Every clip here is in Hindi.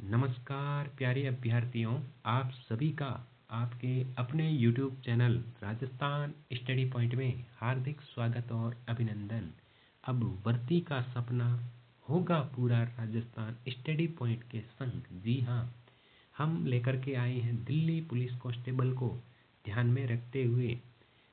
नमस्कार प्यारे अभ्यर्थियों, आप सभी का आपके अपने YouTube channel Rajasthan study point में हार्दिक स्वागत और अभिनंदन। अब वर्दी का सपना होगा पूरा राजस्थान स्टडी पॉइंट के संग। जी हाँ, हम लेकर के आए हैं दिल्ली पुलिस कांस्टेबल को ध्यान में रखते हुए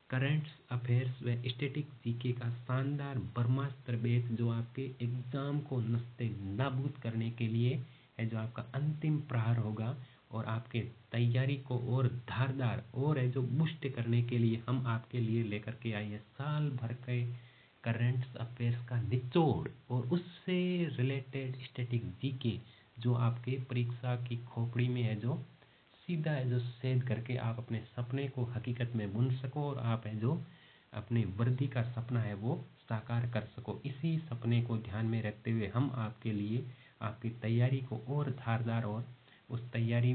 करंट्स अफेयर्स व स्टैटिक जीके का शानदार ब्रह्मास्त्र बेस, जो आपके एग्जाम को नस्ते नाबूद करने के लिए है, जो आपका अंतिम प्रहार होगा और आपके तैयारी को और धारदार और है जो बूस्ट करने के लिए हम आपके लिए लेकर के आए हैं साल भर के करंट्स अफेयर्स का निचोड़ और उससे रिलेटेड स्टैटिक जीके, जो आपके परीक्षा की खोपड़ी में है, जो सीधा है जो सेध करके आप अपने सपने को हकीकत में बुन सको और आप है जो अपनी वर्दी का सपना है वो साकार कर सको। इसी सपने को ध्यान में रखते हुए हम आपके लिए आपकी तैयारी को और धारदार और उस तैयारी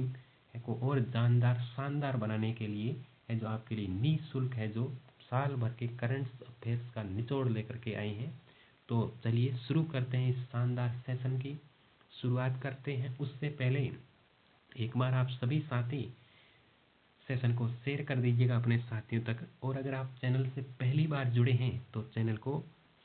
को और जानदार शानदार बनाने के लिए है जो आपके लिए निःशुल्क है जो साल भर के करंट अफेयर्स का निचोड़ लेकर के आए हैं। तो चलिए शुरू करते हैं, इस शानदार सेशन की शुरुआत करते हैं। उससे पहले एक बार आप सभी साथी सेशन को शेयर कर दीजिएगा अपने साथियों तक, और अगर आप चैनल से पहली बार जुड़े हैं तो चैनल को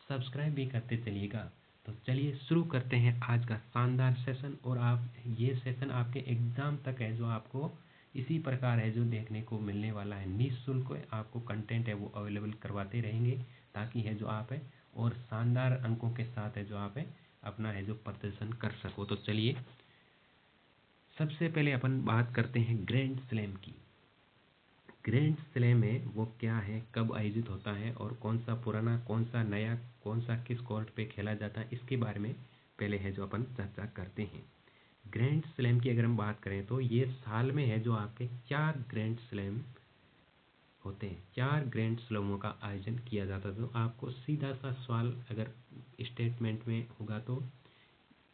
सब्सक्राइब भी करते चलिएगा। तो चलिए शुरू करते हैं आज का शानदार सेशन। और आप ये सेशन आपके एग्ज़ाम तक है जो आपको इसी प्रकार है जो देखने को मिलने वाला है। निःशुल्क आपको कंटेंट है वो अवेलेबल करवाते रहेंगे, ताकि है जो आप है और शानदार अंकों के साथ है जो आप है अपना है जो प्रदर्शन कर सको। तो चलिए सबसे पहले अपन बात करते हैं ग्रैंड स्लैम की। ग्रैंड स्लैम है वो क्या है, कब आयोजित होता है और कौन सा पुराना कौन सा नया कौन सा किस कोर्ट पे खेला जाता है, इसके बारे में पहले है जो अपन चर्चा करते हैं। ग्रैंड स्लैम की अगर हम बात करें तो ये साल में है जो आपके 4 ग्रैंड स्लैम होते हैं। 4 ग्रैंड स्लैमों का आयोजन किया जाता है। तो आपको सीधा सा सवाल अगर स्टेटमेंट में होगा तो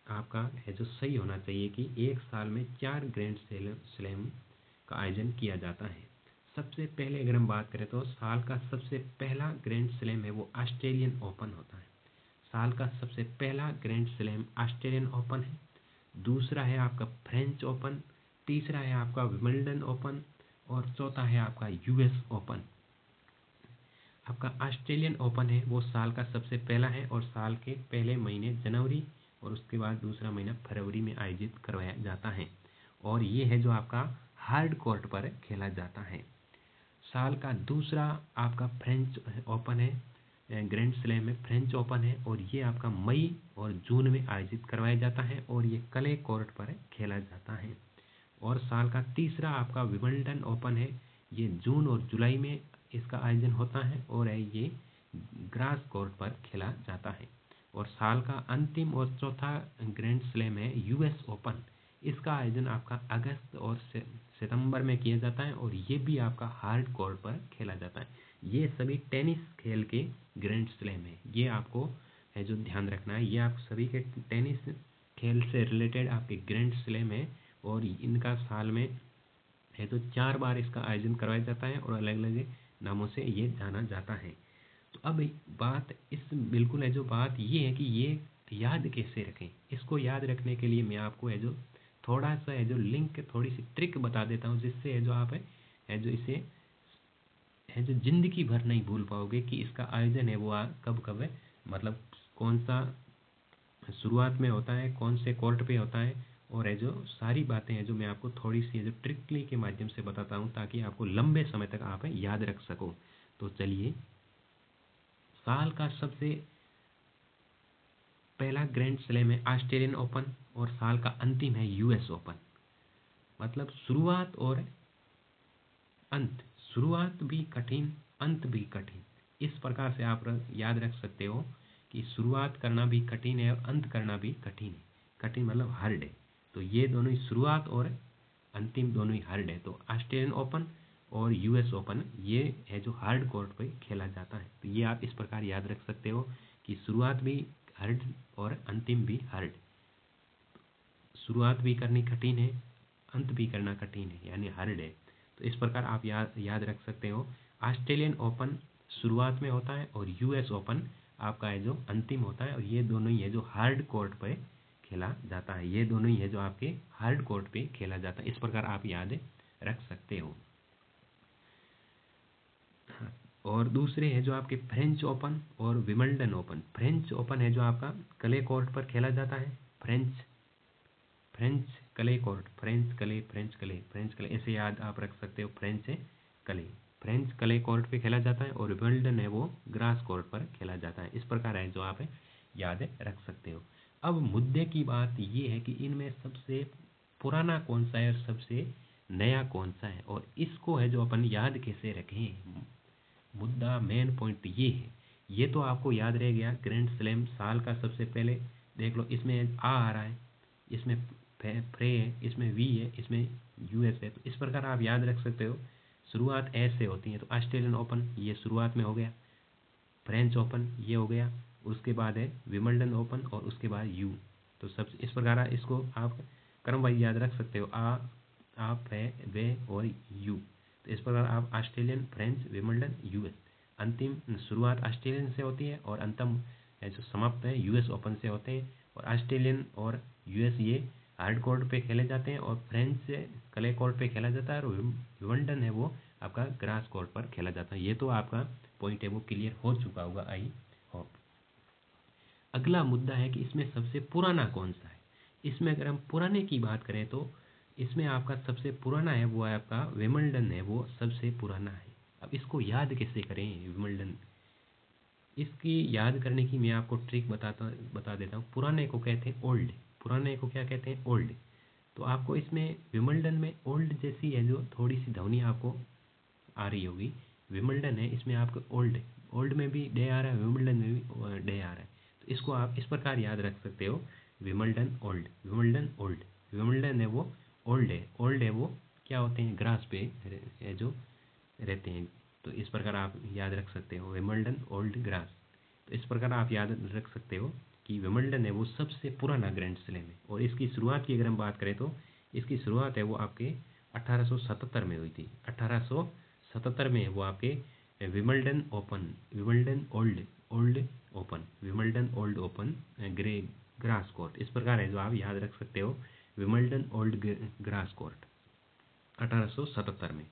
आपका है जो सही होना चाहिए कि एक साल में 4 ग्रैंड स्लैम का आयोजन किया जाता है। सबसे पहले अगर हम बात करें तो साल का सबसे पहला ग्रैंड स्लैम है वो ऑस्ट्रेलियन ओपन होता है। साल का सबसे पहला ग्रैंड स्लैम ऑस्ट्रेलियन ओपन है। दूसरा है आपका फ्रेंच ओपन, तीसरा है आपका विंबलडन ओपन और चौथा है आपका यूएस ओपन। आपका ऑस्ट्रेलियन ओपन है वो साल का सबसे पहला है और साल के पहले महीने जनवरी और उसके बाद दूसरा महीना फरवरी में आयोजित करवाया जाता है, और ये है जो आपका हार्ड कोर्ट पर खेला जाता है। साल का दूसरा आपका फ्रेंच ओपन है, ग्रैंड स्लैम में फ्रेंच ओपन है, और ये आपका मई और जून में आयोजित करवाया जाता है और ये क्ले कोर्ट पर खेला जाता है। और साल का तीसरा आपका विंबलडन ओपन है, ये जून और जुलाई में इसका आयोजन होता है और ये ग्रास कोर्ट पर खेला जाता है। और साल का अंतिम और चौथा ग्रैंड स्लैम है यूएस ओपन। इसका आयोजन आपका अगस्त और सितंबर में किया जाता है और ये भी आपका हार्ड कोर्ट पर खेला जाता है। ये सभी टेनिस खेल के ग्रैंड स्लैम है, ये आपको है जो ध्यान रखना है। ये आप सभी के टेनिस खेल से रिलेटेड आपके ग्रैंड स्लैम है और इनका साल में है तो 4 बार इसका आयोजन करवाया जाता है और अलग अलग नामों से ये जाना जाता है। तो अब बात इस बिल्कुल है जो बात ये है कि ये याद कैसे रखें। इसको याद रखने के लिए मैं आपको है जो थोड़ा सा है जो लिंक थोड़ी सी ट्रिक बता देता हूँ, जिससे है जो आप है जो इसे है जो ज़िंदगी भर नहीं भूल पाओगे कि इसका आयोजन है वो कब कब है, मतलब कौन सा शुरुआत में होता है, कौन से कोर्ट पे होता है, और है जो सारी बातें हैं जो मैं आपको थोड़ी सी जो ट्रिकली के माध्यम से बताता हूँ, ताकि आपको लंबे समय तक आप याद रख सको। तो चलिए, साल का सबसे पहला ग्रैंड स्लैम है ऑस्ट्रेलियन ओपन और साल का अंतिम है यूएस ओपन। मतलब शुरुआत और अंत, शुरुआत भी कठिन अंत भी कठिन, इस प्रकार से आप याद रख सकते हो कि शुरुआत करना भी कठिन है और अंत करना भी कठिन है। कठिन मतलब हार्ड है। तो ये दोनों ही शुरुआत और अंतिम दोनों ही हार्ड है। तो ऑस्ट्रेलियन ओपन और यूएस ओपन ये है जो हार्ड कोर्ट पे खेला जाता है। तो ये आप इस प्रकार याद रख सकते हो कि शुरुआत भी हार्ड और अंतिम भी हार्ड। शुरुआत भी करनी कठिन है, अंत भी करना कठिन है, यानी हार्ड है। तो इस प्रकार आप याद रख सकते हो। ऑस्ट्रेलियन ओपन शुरुआत में होता है और यूएस ओपन आपका है जो अंतिम होता है, और ये दोनों ही है जो हार्ड कोर्ट पे खेला जाता है। ये दोनों ही है जो आपके हार्ड कोर्ट पे खेला जाता है। इस प्रकार आप याद रख सकते हो। और दूसरे है जो आपके फ्रेंच ओपन और विंबलडन ओपन। फ्रेंच ओपन है जो आपका क्ले कोर्ट पर खेला जाता है। French clay court, French clay ऐसे याद आप रख सकते हो। क्ले फ्रेंच क्ले कोर्ट पे खेला जाता है और विंबलडन है वो ग्रास कोर्ट पर खेला जाता है। इस प्रकार है जो आप याद रख सकते हो। अब मुद्दे की बात ये है कि इनमें सबसे पुराना कौन सा है और सबसे नया कौन सा है, और इसको है जो अपन याद कैसे रखें। मुद्दा मेन पॉइंट ये है। ये तो आपको याद रह गया ग्रैंड स्लैम साल का। सबसे पहले देख लो, इसमें आ रहा है, इसमें फ्रे है, इसमें वी है, इसमें यूएस है। तो इस प्रकार आप याद रख सकते हो। शुरुआत एस से होती है, तो ऑस्ट्रेलियन ओपन ये शुरुआत में हो गया, फ्रेंच ओपन ये हो गया, उसके बाद है विंबलडन ओपन और उसके बाद यू। तो सब इस प्रकार इसको आप क्रम वाइज याद रख सकते हो। आप है वे और यू। तो इस प्रकार आप ऑस्ट्रेलियन, फ्रेंच, विंबलडन, यूएस। अंतिम शुरुआत ऑस्ट्रेलियन से होती है और अंतम है जो समाप्त है यूएस ओपन से होते हैं। और ऑस्ट्रेलियन और यूएस ये हार्ड कोर्ट पे खेले जाते हैं और फ्रेंच से क्ले कोर्ट पे खेला जाता है और विंबलडन है वो आपका ग्रास कोर्ट पर खेला जाता है। ये तो आपका पॉइंट है वो क्लियर हो चुका होगा, आई होप। अगला मुद्दा है कि इसमें सबसे पुराना कौन सा है। इसमें अगर हम पुराने की बात करें तो इसमें आपका सबसे पुराना है वो है आपका विंबलडन है वो सबसे पुराना है। अब इसको याद कैसे करें विंबलडन। इसकी याद करने की मैं आपको ट्रिक बता देता हूँ। पुराने को कहते हैं ओल्ड। पुराने को क्या कहते हैं? ओल्ड। तो आपको इसमें विंबलडन में ओल्ड जैसी है जो थोड़ी सी ध्वनि आपको आ रही होगी। विंबलडन है, इसमें आपको ओल्ड, ओल्ड में भी डे आ रहा है, विंबलडन में भी डे आ रहा है। तो इसको आप इस प्रकार याद रख सकते हो, Wimbledon old, Wimbledon old. Wimbledon है वो ओल्ड है, ओल्ड है वो क्या होते हैं? ग्रास पे है जो रहते हैं। तो इस प्रकार आप याद रख सकते हो विंबलडन ओल्ड ग्रास। तो इस प्रकार आप याद रख सकते हो कि विंबलडन है वो सबसे पुराना ग्रैंड स्लैम है। और इसकी शुरुआत की अगर हम बात करें तो इसकी शुरुआत है वो आपके 1877 में हुई थी। 1877 में वो आपके Wimbledon open, Wimbledon old, old open, Wimbledon old open grass court. इस प्रकार है जो आप याद रख सकते हो, विंबलडन ओल्ड ग्रास कोर्ट 1877 में।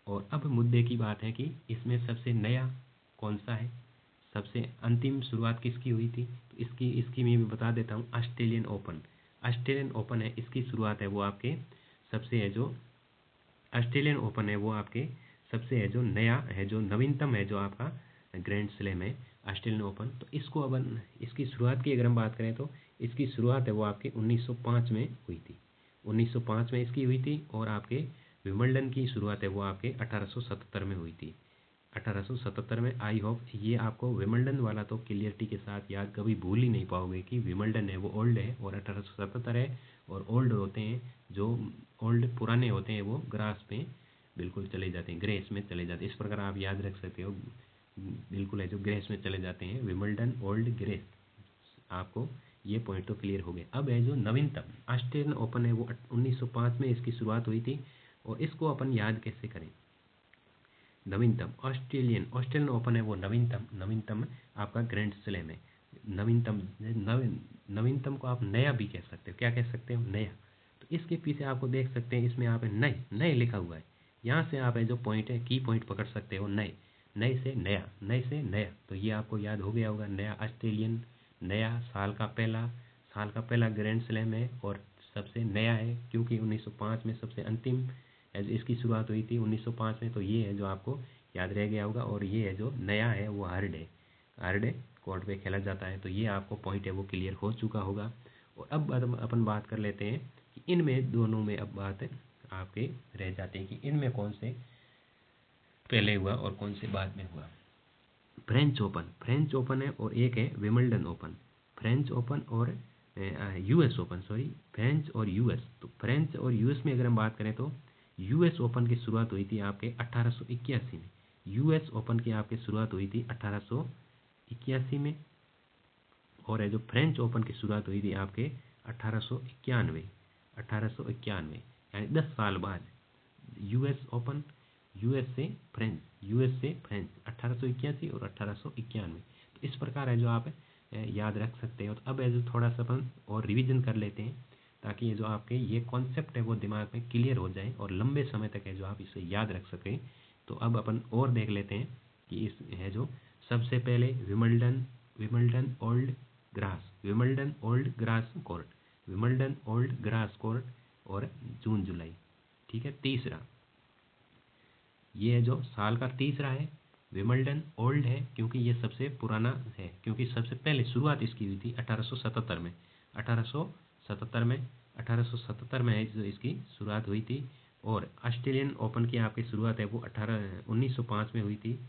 और अब मुद्दे की बात है कि इसमें सबसे नया कौन सा है, सबसे अंतिम शुरुआत किसकी हुई थी। तो इसकी मैं भी बता देता हूँ, ऑस्ट्रेलियन ओपन। ऑस्ट्रेलियन ओपन है, इसकी शुरुआत है वो आपके सबसे है जो ऑस्ट्रेलियन ओपन है वो आपके सबसे है जो नया है, जो नवीनतम है जो आपका ग्रैंड स्लैम है ऑस्ट्रेलियन ओपन। तो इसको अब इसकी शुरुआत की अगर हम बात करें तो इसकी शुरुआत है वो आपके 1905 में हुई थी। 1905 में इसकी हुई थी। और आपके विंबलडन की शुरुआत है वो आपके 1877 में हुई थी। 1877 में। आई होप ये आपको विंबलडन वाला तो क्लियरिटी के साथ याद कभी भूल ही नहीं पाओगे कि विंबलडन है वो ओल्ड है और 1877 है। और ओल्ड होते हैं जो ओल्ड पुराने होते हैं वो ग्रास में बिल्कुल चले जाते हैं, ग्रेस में चले जाते हैं। इस प्रकार आप याद रख सकते हो, बिल्कुल है जो ग्रेस में चले जाते हैं, विंबलडन ओल्ड ग्रेस। आपको ये पॉइंट तो क्लियर हो गया। अब है जो नवीनतम ऑस्ट्रेलियन ओपन है वो 1905 में इसकी शुरुआत हुई थी। और इसको अपन याद कैसे करें? नवीनतम ऑस्ट्रेलियन ओपन है वो नवीनतम आपका ग्रैंड स्लैम है। नवीनतम नवीनतम को आप नया भी कह सकते हो। क्या कह सकते हो? नया। तो इसके पीछे आपको देख सकते हैं, इसमें आप नए नए लिखा हुआ है। यहाँ से आप है जो पॉइंट है, की पॉइंट पकड़ सकते हो। नए, नए से नया, नए से नया। तो ये आपको याद हो गया होगा। नया ऑस्ट्रेलियन, नया साल का पहला ग्रैंड स्लैम है और सबसे नया है क्योंकि 1905 में सबसे अंतिम इसकी शुरुआत हुई थी 1905 में। तो ये है जो आपको याद रह गया होगा। और ये है जो नया है वो हार्ड डे कोर्ट पे खेला जाता है। तो ये आपको पॉइंट है वो क्लियर हो चुका होगा। और अब अपन बात कर लेते हैं कि इनमें दोनों में अब बात आपके रह जाते हैं कि इनमें कौन से पहले हुआ और कौन से बाद में हुआ। फ्रेंच ओपन है और एक है विंबलडन ओपन। फ्रेंच ओपन और यूएस ओपन, सॉरी, फ्रेंच और यूएस। तो फ्रेंच और यूएस में अगर हम बात करें तो यूएस ओपन की शुरुआत हुई थी आपके 1881 में। यूएस ओपन की आपकी शुरुआत हुई थी 1881 में। और है जो फ्रेंच ओपन की शुरुआत हुई थी आपके 1891, 1891 यानी 10 साल बाद। यूएस ओपन, यूएस से फ्रेंच 1881 और 1891। तो इस प्रकार है जो आप याद रख सकते हो। तो अब है जो थोड़ा सा अपन और रिवीजन कर लेते हैं, ताकि ये जो आपके ये कॉन्सेप्ट है वो दिमाग में क्लियर हो जाए और लंबे समय तक है जो आप इसे याद रख सकें। तो अब अपन और देख लेते हैं कि इस है जो सबसे पहले Wimbledon Wimbledon old grass Wimbledon old grass court Wimbledon old grass court और जून जुलाई। ठीक है, तीसरा ये है जो साल का तीसरा है, विमल्डन ओल्ड है क्योंकि ये सबसे पुराना है, क्योंकि सबसे पहले शुरुआत इसकी हुई थी 1877 में। 1877 में 1877 में जो इसकी शुरुआत हुई थी। और ऑस्ट्रेलियन ओपन की आपकी शुरुआत है वो 1905 में हुई थी,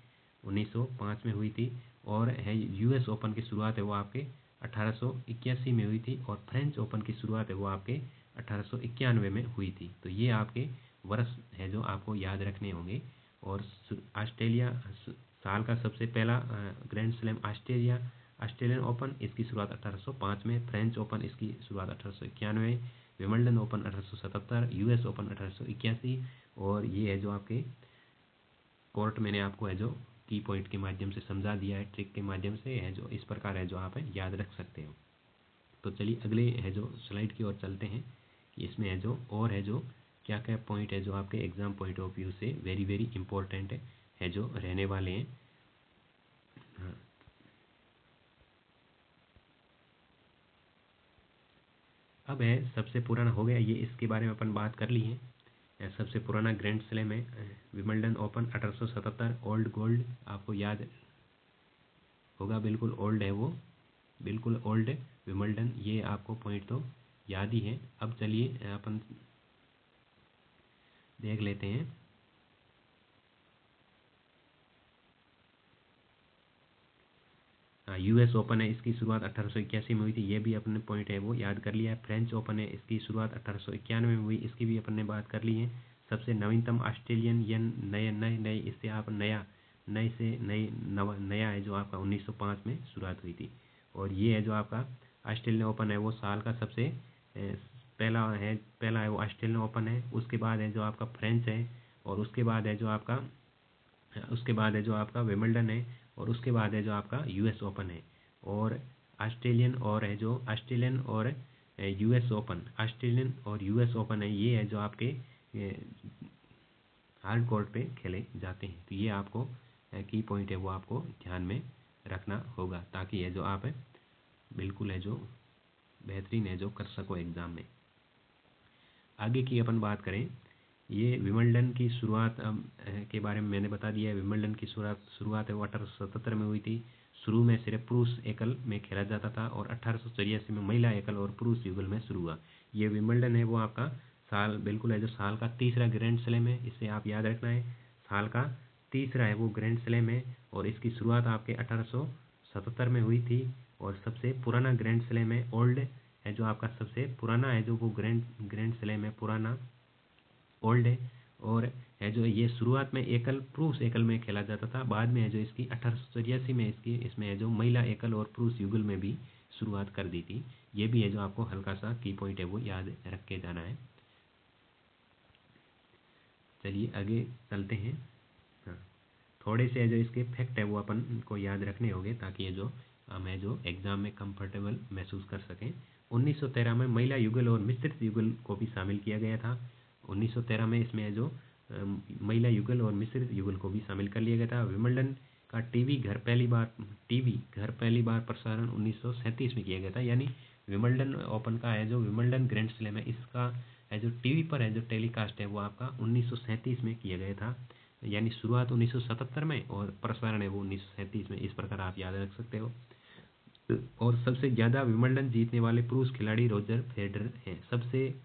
1905 में हुई थी। और है यूएस ओपन की शुरुआत है वो आपके 1881 में हुई थी। और फ्रेंच ओपन की शुरुआत है वो आपके 1891 में हुई थी। तो ये आपके वर्ष है जो आपको याद रखने होंगे। और ऑस्ट्रेलिया साल का सबसे पहला ग्रैंड स्लैम ऑस्ट्रेलियन ओपन, इसकी शुरुआत 1805 में। फ्रेंच ओपन इसकी शुरुआत 1891, विमल्डन ओपन 1877, यूएस ओपन 1881। और ये है जो आपके कोर्ट मैंने आपको है जो की पॉइंट के माध्यम से समझा दिया है, ट्रिक के माध्यम से है जो इस प्रकार है जो आप याद रख सकते हो। तो चलिए अगले है जो स्लाइड की ओर चलते हैं कि इसमें है जो और है जो क्या क्या पॉइंट है जो आपके एग्जाम पॉइंट ऑफ व्यू से वेरी वेरी इंपॉर्टेंट है जो रहने वाले हैं। हाँ, अब है सबसे पुराना हो गया ये, इसके बारे में अपन बात कर ली है। सबसे पुराना ग्रैंड स्लैम है विमल्डन ओपन 1877, ओल्ड गोल्ड आपको याद होगा, बिल्कुल ओल्ड है वो, बिल्कुल ओल्ड विमल्डन, ये आपको पॉइंट तो याद ही है। अब चलिए अपन देख लेते हैं। यूएस ओपन है, इसकी शुरुआत 1881 में हुई थी, ये भी अपने पॉइंट है वो याद कर लिया है। फ्रेंच ओपन है, इसकी शुरुआत 1891 में हुई, इसकी भी अपन ने बात कर ली है। सबसे नवीनतम ऑस्ट्रेलियन यन नए नए नए इससे आप नया नए से नई नया है जो आपका 1905 में शुरुआत हुई थी। और ये है जो आपका ऑस्ट्रेलियन ओपन है वो साल का सबसे पहला है वो ऑस्ट्रेलियन ओपन है। उसके बाद है जो आपका फ्रेंच है, और उसके बाद है जो आपका विमल्डन है, और उसके बाद है जो आपका यूएस ओपन है। और ऑस्ट्रेलियन और है जो ऑस्ट्रेलियन और यूएस ओपन, ऑस्ट्रेलियन और यूएस ओपन है, ये है जो आपके हार्ड कोर्ट पे खेले जाते हैं। तो ये आपको की पॉइंट है वो आपको ध्यान में रखना होगा, ताकि ये जो आप बिल्कुल है जो बेहतरीन है जो कर सको एग्ज़ाम में। आगे की अपन बात करें, ये विमल्डन की शुरुआत के बारे में मैंने बता दिया है। विमल्डन की शुरुआत है वो 1877 में हुई थी। शुरू में सिर्फ पुरुष एकल में खेला जाता था, और 1884 में महिला एकल और पुरुष युगल में शुरू हुआ। ये विमल्डन है वो आपका साल बिल्कुल है जो साल का तीसरा ग्रैंड स्लैम है, इसे आप याद रखना है। साल का तीसरा है वो ग्रैंड स्लैम है, और इसकी शुरुआत आपके 1877 में हुई थी। और सबसे पुराना ग्रैंड स्लैम है ओल्ड है जो आपका सबसे पुराना है जो वो ग्रैंड ग्रैंड स्लैम है पुराना ओल्ड है। और है जो ये शुरुआत में एकल पुरुष एकल में खेला जाता था, बाद में है जो इसकी 1884 में इसमें है जो महिला एकल और पुरुष युगल में भी शुरुआत कर दी थी। ये भी है जो आपको हल्का सा की पॉइंट है वो याद रख के जाना है। चलिए आगे चलते हैं। हाँ, थोड़े से है जो इसके फैक्ट है वो अपन को याद रखने होंगे, ताकि ये जो हमें जो एग्ज़ाम में कंफर्टेबल महसूस कर सकें। 1913 में महिला युगल और मिश्रित युगल को भी शामिल किया गया था। 1913 में इसमें है जो महिला युगल और मिश्रित युगल को भी शामिल कर लिया गया था। विमल्डन का टीवी घर पहली बार प्रसारण 1937 में किया गया था। यानी विमल्डन ओपन का है जो विमल्डन ग्रैंड स्लैम है, इसका है जो टीवी पर है जो टेलीकास्ट है वो आपका 1937 में किया गया था। यानी शुरुआत 1977 में और प्रसारण है वो 1937 में, इस प्रकार आप याद रख सकते हो। और सबसे ज़्यादा विमल्डन जीतने वाले पुरुष खिलाड़ी रोजर फेडरर हैं। सबसे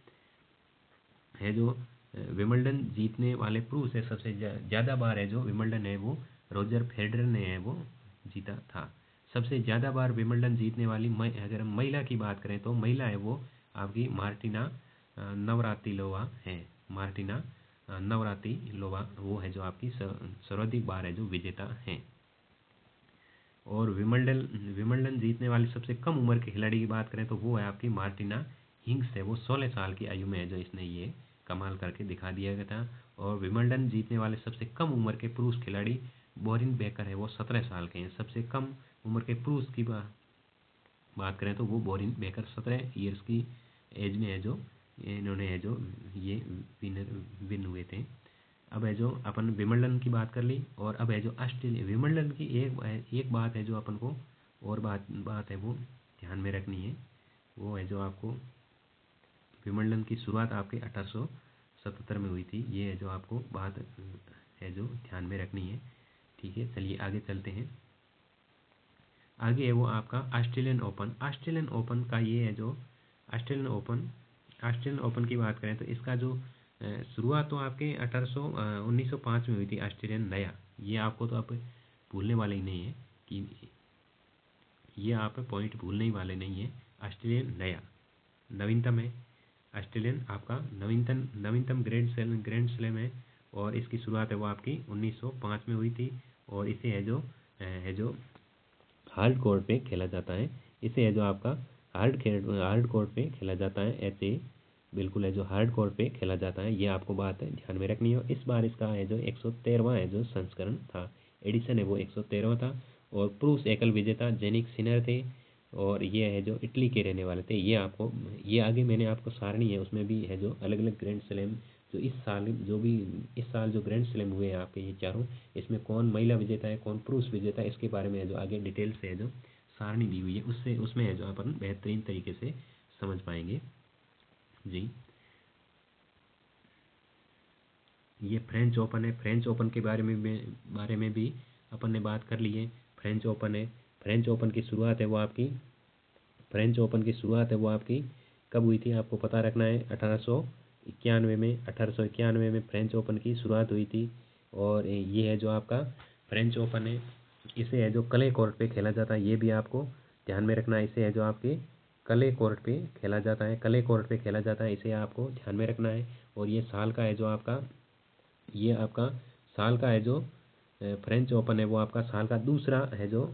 है जो विमल्डन जीतने वाले पुरुष है, सबसे ज़्यादा बार है जो विमल्डन है वो रोजर फेडरर ने है वो जीता था। सबसे ज़्यादा बार विमल्डन जीतने वाली अगर हम महिला की बात करें तो महिला है वो आपकी मार्टिना नवरातिलोवा है। मार्टिना नवरातिलोवा वो है जो आपकी सर्वाधिक बार है जो विजेता हैं। और विमल्डन जीतने वाली सबसे कम उम्र के खिलाड़ी की बात करें तो वो है आपकी मार्टिना हिंग्स है, वो 16 साल की आयु में है जो इसने ये कमाल करके दिखा दिया गया था। और विमल्डन जीतने वाले सबसे कम उम्र के पुरुष खिलाड़ी बोरिन बेकर है, वो 17 साल के हैं। सबसे कम उम्र के पुरुष की बात बात करें तो वो बोरिन बेकर 17 ईयर्स की एज में है जो इन्होंने है जो ये विन हुए थे। अब है जो अपन विंबलडन की बात कर ली, और अब है जो ऑस्ट्रेलिया विंबलडन की एक बात है जो अपन को और बात है वो ध्यान में रखनी है। वो है जो आपको विंबलडन की शुरुआत आपके 1877 में हुई थी। ये है जो आपको बात है जो ध्यान में रखनी है। ठीक है, चलिए आगे चलते हैं। आगे है वो आपका ऑस्ट्रेलियन ओपन। ऑस्ट्रेलियन ओपन का ये है जो ऑस्ट्रेलियन ओपन की बात करें तो इसका जो शुरुआत तो आपके 1905 में हुई थी। ऑस्ट्रेलियन नया, ये आपको तो आप भूलने वाले ही नहीं है कि ये आप पॉइंट भूलने ही वाले नहीं है। ऑस्ट्रेलियन नया नवीनतम है। ऑस्ट्रेलियन आपका नवीनतम ग्रैंड स्लैम है, और इसकी शुरुआत है वो आपकी 1905 में हुई थी। और इसे है जो हार्ड कोर्ट पे खेला जाता है। इसे है जो आपका हार्ड कोर्ट पे खेला जाता है। ऐसे बिल्कुल है जो हार्ड कोर्ट पे खेला जाता है। ये आपको बात है ध्यान में रखनी है। इस बार इसका है जो 113वां है जो संस्करण था, एडिशन है वो 113वां था। और पुरुष एकल विजेता जेनिक सिनर थे, और ये है जो इटली के रहने वाले थे। ये आगे मैंने आपको सारणी है उसमें भी है जो अलग अलग ग्रैंड स्लैम जो इस साल जो ग्रैंड स्लैम हुए हैं आपके ये चारों, इसमें कौन महिला विजेता है कौन पुरुष विजेता है, इसके बारे में है जो आगे डिटेल से है जो सारणी दी हुई है, उसमें है जो अपन बेहतरीन तरीके से समझ पाएंगे। जी, ये फ्रेंच ओपन है। फ्रेंच ओपन के बारे में भी अपन ने बात कर ली है। फ्रेंच ओपन है। फ्रेंच ओपन की शुरुआत है वो आपकी फ्रेंच ओपन की शुरुआत है वो आपकी कब हुई थी आपको पता रखना है। 1891 में फ्रेंच ओपन की शुरुआत हुई थी। और ये है जो आपका फ्रेंच ओपन है, इसे है जो क्ले कोर्ट पे खेला जाता है। ये भी आपको ध्यान में रखना है। इसे है जो आपके क्ले कोर्ट पे खेला जाता है। क्ले कोर्ट पे खेला जाता है, इसे आपको ध्यान में रखना है। और ये आपका साल का है जो फ्रेंच ओपन है वो आपका साल का दूसरा है जो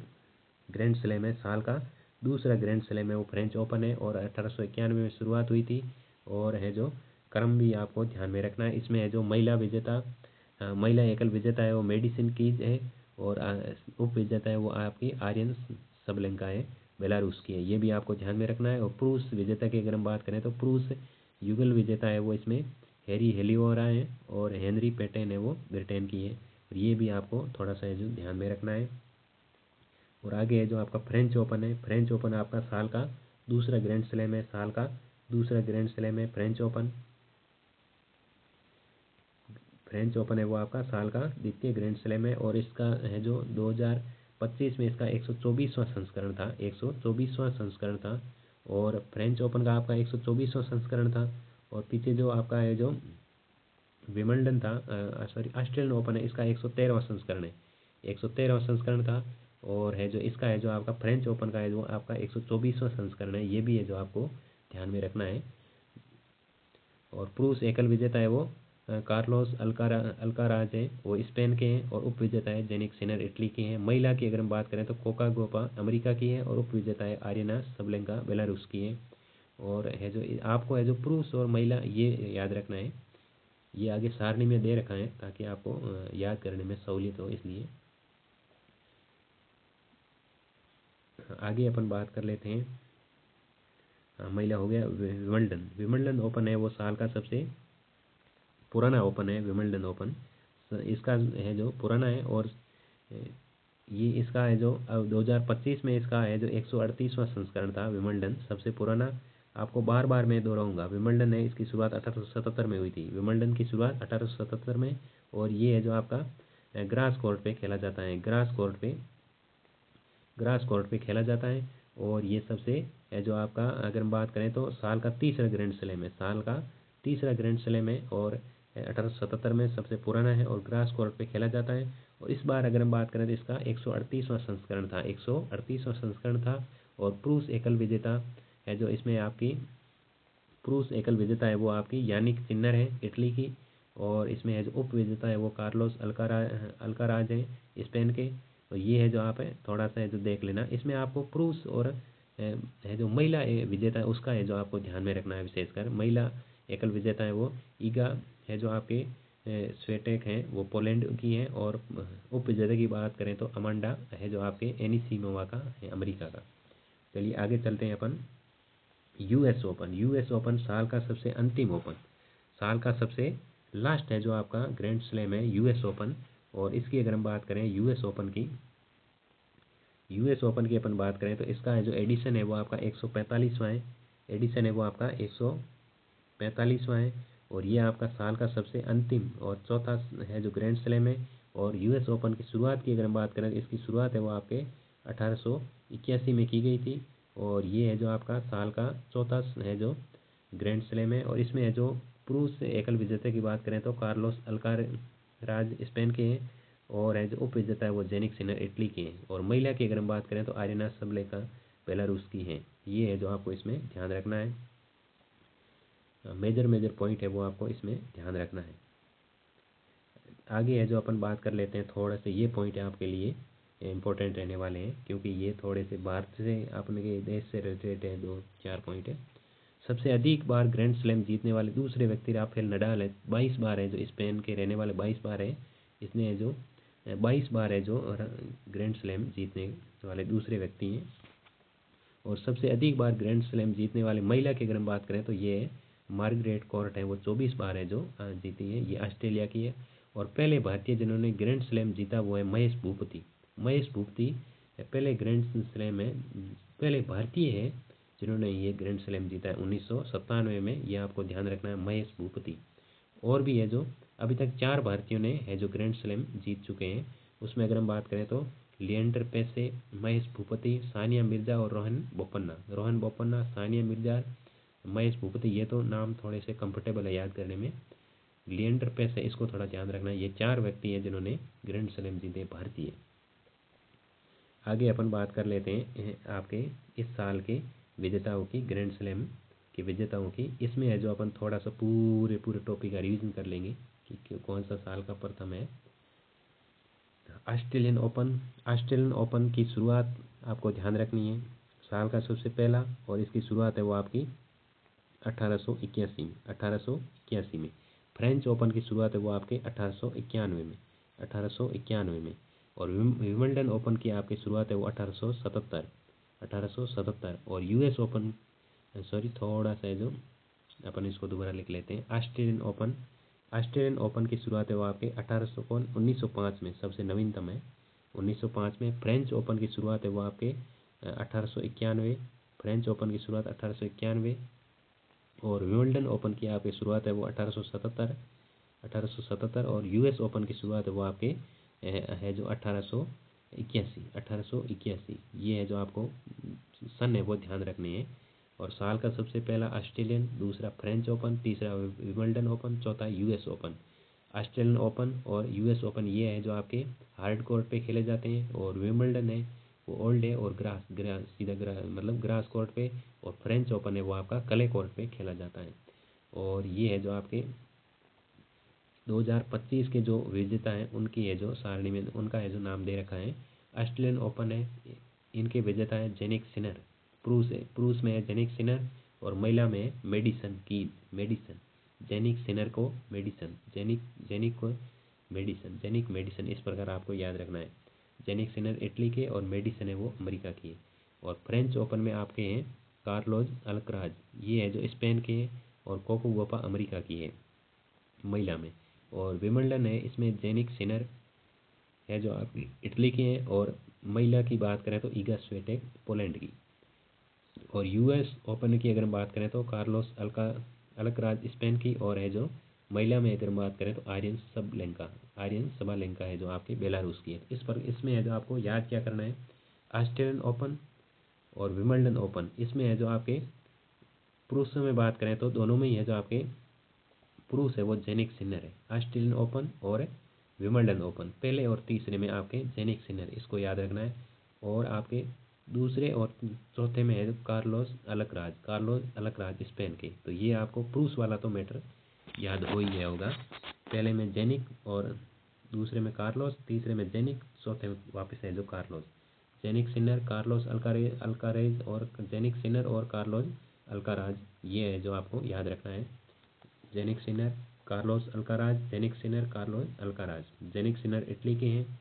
ग्रैंड स्लैम है। साल का दूसरा ग्रैंड स्लैम है वो फ्रेंच ओपन है, और 1891 में शुरुआत हुई थी। और है जो क्रम भी आपको ध्यान में रखना है। इसमें है जो महिला एकल विजेता है वो मेडिसिन कीज है, और उप विजेता है वो आपकी आर्यन सबलेंका है, बेलारूस की है। ये भी आपको ध्यान में रखना है। और पुरुष विजेता की अगर हम बात करें तो पुरुष युगल विजेता है वो इसमें हैरी हेलिओरा है, और हेनरी पेटेन है वो ब्रिटेन की है। और ये भी आपको थोड़ा सा जो ध्यान में रखना है। और आगे है जो आपका फ्रेंच ओपन है। फ्रेंच ओपन आपका साल का दूसरा ग्रैंड स्लैम है। साल का दूसरा ग्रैंड स्लैम है फ्रेंच ओपन। फ्रेंच ओपन है वो आपका साल का द्वितीय ग्रैंड स्लैम है, और इसका है जो 2025 में इसका 124वां संस्करण था। 124वां संस्करण था। और फ्रेंच ओपन का आपका 124वां संस्करण था। और पीछे जो आपका है जो विंबलडन था, सॉरी ऑस्ट्रेलियन ओपन है, इसका 113वां संस्करण है। 113वां संस्करण था। और है जो इसका है जो आपका फ्रेंच ओपन का है जो आपका 124वां संस्करण है। ये भी है जो आपको ध्यान में रखना है। और पुरुष एकल विजेता है वो कार्लोस अल्काराज है, वो स्पेन के हैं। और उप विजेता है जेनिक सिनर इटली के हैं। महिला की अगर हम बात करें तो कोका गोपा अमेरिका की है, और उप विजेता है आर्यना सबलेंका बेलारूस की है। और है जो आपको है जो पुरुष और महिला ये याद रखना है। ये आगे सारणी में दे रखा है ताकि आपको याद करने में सहूलियत हो, इसलिए आगे अपन बात कर लेते हैं। महिला हो गया विंबलडन। विंबलडन ओपन है वो साल का सबसे पुराना ओपन है। विंबलडन ओपन इसका है जो पुराना है, और ये इसका है जो 2025 में इसका है जो 138वां संस्करण था। विंबलडन सबसे पुराना, आपको बार बार मैं दोहराऊंगा। विंबलडन है इसकी शुरुआत 1877 में हुई थी। विंबलडन की शुरुआत 1877 में। और ये है जो आपका ग्रास कोर्ट पे खेला जाता है। ग्रास कोर्ट पे खेला जाता है। और ये सबसे जो आपका अगर हम बात करें तो साल का तीसरा ग्रैंड स्लैम है। साल का तीसरा ग्रैंड स्लैम है, और 1877 में सबसे पुराना है, और ग्रास कोर्ट पे खेला जाता है। और इस बार अगर हम बात करें तो इसका 138वां संस्करण था। 138वां संस्करण था। और पुरुष एकल विजेता है जो इसमें आपकी पुरुष एकल विजेता है वो आपकी यानिक सिन्नर है इटली की। और इसमें है जो उप विजेता है वो कार्लोस अल्काराज है स्पेन के। तो ये है जो आप है थोड़ा सा है जो देख लेना। इसमें आपको पुरुष और है जो महिला विजेता है उसका है जो आपको ध्यान में रखना है। विशेषकर महिला एकल विजेता है वो ईगा है जो आपके स्वेटेक हैं वो पोलैंड की हैं। और उप विजेता की बात करें तो अमांडा है जो आपके एनिसीमोवा का है अमेरिका का। चलिए आगे चलते हैं अपन। यूएस ओपन, यूएस ओपन साल का सबसे अंतिम ओपन, साल का सबसे लास्ट है जो आपका ग्रैंड स्लैम है यूएस ओपन। और इसकी अगर हम बात करें यूएस ओपन की, यूएस ओपन की अपन बात करें तो इसका है जो एडिशन है वो आपका 145वां है, एडिशन है वो आपका 145वां है। और ये आपका साल का सबसे अंतिम और चौथा है जो ग्रैंड स्लैम है। और यूएस ओपन की शुरुआत की अगर हम बात करें तो इसकी शुरुआत है वो आपके 1881 में की गई थी। और ये है जो आपका साल का चौथा है जो ग्रैंड स्लैम है। और इसमें है जो पुरुष एकल विजेता की बात करें तो कार्लोस अल्काराज स्पेन के हैं, और है जो उप विजेता है वो जेनिक सिनर इटली के हैं। और महिला की अगर हम बात करें तो आरिना सबलेका बेलारूस की हैं। ये है जो आपको इसमें ध्यान रखना है, मेजर मेजर पॉइंट है वो आपको इसमें ध्यान रखना है। आगे है जो अपन बात कर लेते हैं, थोड़ा से ये पॉइंट है आपके लिए इम्पोर्टेंट रहने वाले हैं क्योंकि ये थोड़े से भारत से अपने के देश से रिलेटेड है, दो चार पॉइंट है। सबसे अधिक बार ग्रैंड स्लैम जीतने वाले दूसरे व्यक्ति राफेल नडाल है, 22 बार है, जो स्पेन के रहने वाले 22 बार है। इसने है जो 22 बार है जो ग्रैंड स्लैम जीतने वाले दूसरे व्यक्ति हैं। और सबसे अधिक बार ग्रैंड स्लैम जीतने वाली महिला की अगर हम बात करें तो ये है मार्गरेट कोर्ट है, वो 24 बार है जो जीती है, ये ऑस्ट्रेलिया की है। और पहले भारतीय जिन्होंने ग्रैंड स्लैम जीता वो है महेश भूपति, महेश भूपति पहले ग्रैंड स्लैम में पहले भारतीय है जिन्होंने ये ग्रैंड स्लैम जीता है 1997 में, ये आपको ध्यान रखना है, महेश भूपति। और भी है जो अभी तक 4 भारतीयों ने है जो ग्रैंड स्लैम जीत चुके हैं। उसमें अगर हम बात करें तो लिएंडर पेसे, महेश भूपति, सानिया मिर्जा और रोहन बोपन्ना, रोहन बोपन्ना, सानिया मिर्जा, महेश भूपति, ये तो नाम थोड़े से कंफर्टेबल है याद करने में। लिएंडर पेसे इसको थोड़ा ध्यान रखना है, ये 4 व्यक्ति हैं जिन्होंने ग्रैंड स्लैम जीते भारतीय। आगे अपन बात कर लेते हैं आपके इस साल के विजेताओं की, ग्रैंड स्लैम के विजेताओं की। इसमें है जो अपन थोड़ा सा पूरे पूरे टॉपिक का रिवीजन कर लेंगे कि कौन सा साल का प्रथम है। ऑस्ट्रेलियन ओपन, ऑस्ट्रेलियन ओपन की शुरुआत आपको ध्यान रखनी है, साल का सबसे पहला, और इसकी शुरुआत है वो आपकी 1881 में। फ्रेंच ओपन की शुरुआत है वो आपके 1891 में। और विंबलडन ओपन की आपकी शुरुआत है वो 1877। और यूएस ओपन, सॉरी थोड़ा सा है जो अपन इसको दोबारा लिख लेते हैं, ऑस्ट्रेलियन ओपन, ऑस्ट्रेलियन ओपन की शुरुआत है वो आपके 1905 में, सबसे नवीनतम है 1905 में। फ्रेंच ओपन की शुरुआत है वो आपके 1891, फ्रेंच ओपन की शुरुआत 1891। और विंबलडन ओपन की आपकी शुरुआत है वो 1877। और यूएस ओपन की शुरुआत है वो आपके है जो 1881, ये है जो आपको सन है वो ध्यान रखने हैं। और साल का सबसे पहला ऑस्ट्रेलियन, दूसरा फ्रेंच ओपन, तीसरा विंबलडन ओपन, चौथा यूएस ओपन। ऑस्ट्रेलियन ओपन और यूएस ओपन ये है जो आपके हार्ड कोर्ट पे खेले जाते हैं, और विंबलडन है वो ओल्ड है और ग्रास ग्रास सीधा ग्रास मतलब ग्रास कोर्ट पे। और फ्रेंच ओपन है वो आपका क्ले कोर्ट पे खेला जाता है। और ये है जो आपके 2025 के जो विजेता हैं उनकी है जो सारणी में उनका है जो नाम दे रखा है। ऑस्ट्रेलियन ओपन है, इनके विजेता है जेनिक सिनर, पुरुष में है जेनिक सिनर, और महिला में है मेडिसन की, मेडिसन, जेनिक सिनर को मेडिसन, जेनिक को मेडिसन, जेनिक मेडिसन, इस प्रकार आपको याद रखना है। जेनिक सिनर इटली के और मेडिसन है वो अमेरिका की है। और फ्रेंच ओपन में आपके हैं कार्लोज अल्कराज, ये है जो स्पेन के हैं, और कोको गोपा अमेरिका की है महिला में। और विंबलडन है, इसमें जेनिक सिनर है जो आप इटली की हैं, और महिला की बात करें तो ईगा स्वेटेक पोलैंड की। और यूएस ओपन की अगर हम बात करें तो कार्लोस अल्कराज स्पेन की, और है जो महिला में अगर हम बात करें तो आर्यन सबालेंका है जो आपके बेलारूस की है। इस पर इसमें है जो आपको याद क्या करना है, ऑस्ट्रेलियन ओपन और विंबलडन ओपन, इसमें है जो आपके पुरुषों में बात करें तो दोनों में ही है जो आपके पुरुष है वो जेनिक सिनर है, ऑस्ट्रेलियन ओपन और विंबलडन ओपन, पहले और तीसरे में आपके जेनिक सिनर, इसको याद रखना है। और आपके दूसरे और चौथे में है कार्लोस अलकराज स्पेन के। तो ये आपको पुरुष वाला तो मैटर याद हो ही गया होगा, पहले में जेनिक और दूसरे में कार्लोस, तीसरे में जेनिक, चौथे में वापस है जो Carlos, Jannik Sinner, Carlos Alcaraz और जेनिक सिनर और कार्लोस अल्काराज, ये है जो आपको याद रखना है। Jannik Sinner, Carlos Alcaraz, Jannik Sinner, Carlos Alcaraz. Jannik Sinner Italy के हैं,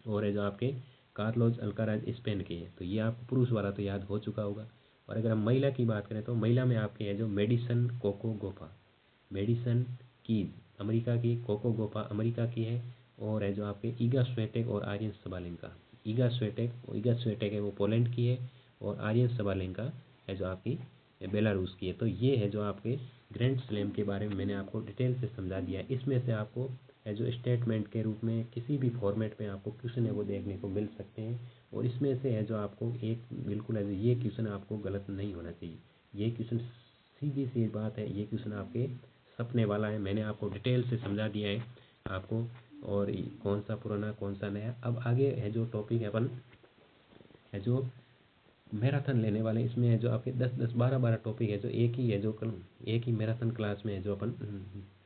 और है जो आपके कार्लोस अल्काराज स्पेन की है। तो ये आपको पुरुष वाला तो याद हो चुका होगा। और अगर हम महिला की बात करें तो महिला में आपके है जो मेडिसन कोको गोफा, मेडिसन कीज अमेरिका की, कोको गोफा अमेरिका की है। और है जो आपके ईगा स्वेटेक और आर्यन सबालेंका, ईगा स्वेटेक है वो पोलैंड की है, और आर्यन सबालेंका है जो आपकी बेलारूस की है। तो ये है जो आपके ग्रैंड स्लैम के बारे में मैंने आपको डिटेल से समझा दिया है। इसमें से आपको है जो स्टेटमेंट के रूप में किसी भी फॉर्मेट में आपको क्वेश्चन है वो देखने को मिल सकते हैं। और इसमें से है जो आपको एक बिल्कुल है ये क्वेश्चन आपको गलत नहीं होना चाहिए। ये क्वेश्चन सीधी सी बात है, ये क्वेश्चन आपके सपने वाला है। मैंने आपको डिटेल से समझा दिया है आपको, और कौन सा पुराना कौन सा नया। अब आगे है जो टॉपिक है अपन है जो मैराथन लेने वाले, इसमें है जो आपके 10-10 12-12 टॉपिक है जो एक ही मैराथन क्लास में है जो अपन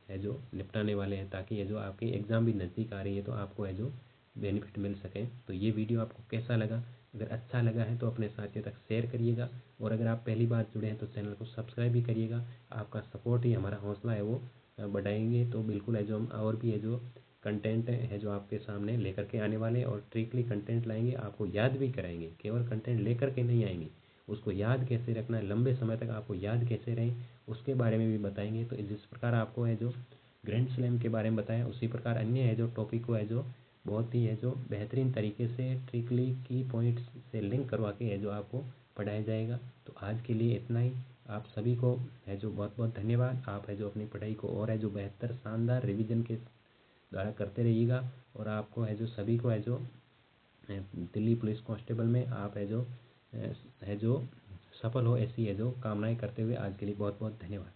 है जो निपटाने वाले हैं, ताकि ये जो आपकी एग्ज़ाम भी नज़दीक आ रही है तो आपको है जो बेनिफिट मिल सके। तो ये वीडियो आपको कैसा लगा? अगर अच्छा लगा है तो अपने साथियों तक शेयर करिएगा, और अगर आप पहली बार जुड़े हैं तो चैनल को सब्सक्राइब भी करिएगा। आपका सपोर्ट ही हमारा हौसला है वो बढ़ाएंगे। तो बिल्कुल है जो हम और भी है जो कंटेंट है जो आपके सामने लेकर के आने वाले हैं, और ट्रिकली कंटेंट लाएंगे, आपको याद भी कराएंगे। केवल कंटेंट लेकर के नहीं आएंगे, उसको याद कैसे रखना है, लंबे समय तक आपको याद कैसे रहें उसके बारे में भी बताएंगे। तो जिस प्रकार आपको है जो ग्रैंड स्लैम के बारे में बताया, उसी प्रकार अन्य है जो टॉपिक को है जो बहुत ही है जो बेहतरीन तरीके से ट्रिकली की पॉइंट्स से लिंक करवा के है जो आपको पढ़ाया जाएगा। तो आज के लिए इतना ही। आप सभी को है जो बहुत बहुत धन्यवाद। आप है जो अपनी पढ़ाई को और है जो बेहतर शानदार रिवीजन के द्वारा करते रहिएगा। और आपको है जो सभी को है जो दिल्ली पुलिस कांस्टेबल में आप है जो सफल हो, ऐसी है जो कामनाएं करते हुए आज के लिए बहुत बहुत धन्यवाद।